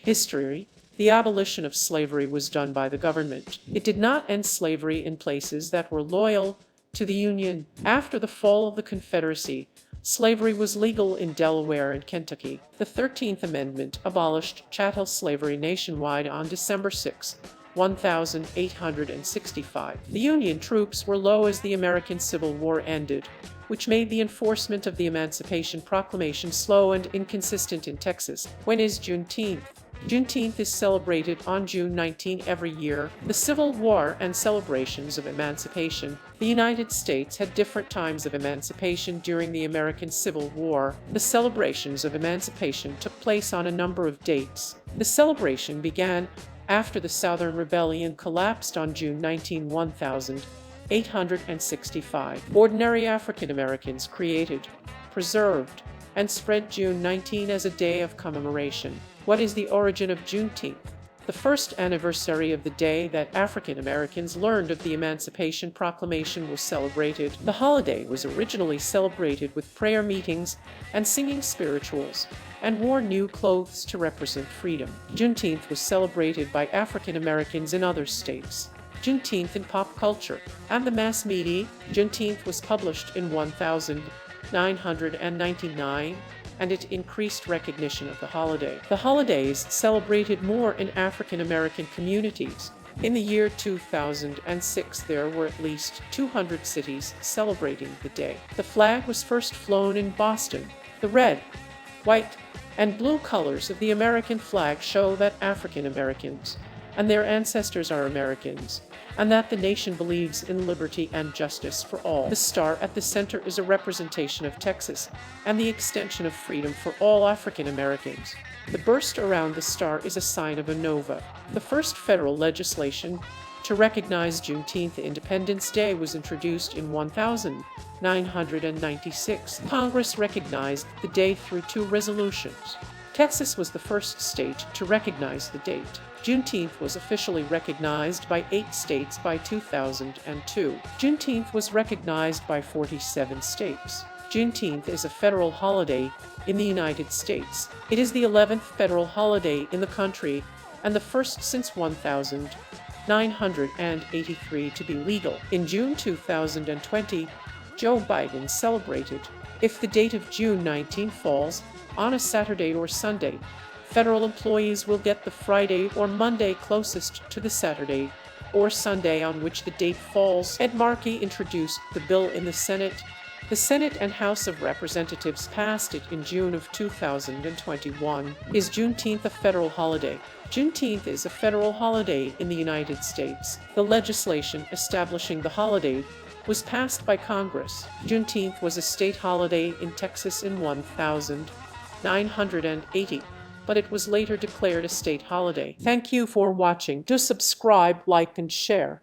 History. The abolition of slavery was done by the government. It did not end slavery in places that were loyal to the Union. After the fall of the Confederacy, slavery was legal in Delaware and Kentucky. The 13th Amendment abolished chattel slavery nationwide on December 6, 1865. The Union troops were low as the American Civil War ended, which made the enforcement of the Emancipation Proclamation slow and inconsistent in Texas. When is Juneteenth? Juneteenth is celebrated on June 19 every year. The Civil War and celebrations of emancipation. The United States had different times of emancipation during the American Civil War. The celebrations of emancipation took place on a number of dates. The celebration began after the Southern Rebellion collapsed on June 19, 1865. Ordinary African Americans created, preserved, and spread June 19 as a day of commemoration. What is the origin of Juneteenth? The first anniversary of the day that African Americans learned of the Emancipation Proclamation was celebrated. The holiday was originally celebrated with prayer meetings and singing spirituals, and wore new clothes to represent freedom. Juneteenth was celebrated by African Americans in other states. Juneteenth in pop culture and the mass media. Juneteenth was published in 1999, and it increased recognition of the holiday. The holidays celebrated more in African American communities. In the year 2006, there were at least 200 cities celebrating the day. The flag was first flown in Boston. The red, white, and blue colors of the American flag show that African Americans and their ancestors are Americans, and that the nation believes in liberty and justice for all. The star at the center is a representation of Texas and the extension of freedom for all African Americans. The burst around the star is a sign of a nova. The first federal legislation to recognize Juneteenth Independence Day was introduced in 1996. Congress recognized the day through 2 resolutions. Texas was the first state to recognize the date. Juneteenth was officially recognized by 8 states by 2002. Juneteenth was recognized by 47 states. Juneteenth is a federal holiday in the United States. It is the 11th federal holiday in the country and the first since 1983 to be legal. In June 2020, Joe Biden celebrated. If the date of June 19 falls on a Saturday or Sunday, federal employees will get the Friday or Monday closest to the Saturday or Sunday on which the date falls. Ed Markey introduced the bill in the Senate. The Senate and House of Representatives passed it in June of 2021. Is Juneteenth a federal holiday? Juneteenth is a federal holiday in the United States. The legislation establishing the holiday was passed by Congress. Juneteenth was a state holiday in Texas in 1980. But it was later declared a state holiday. Thank you for watching. Do subscribe, like, and share.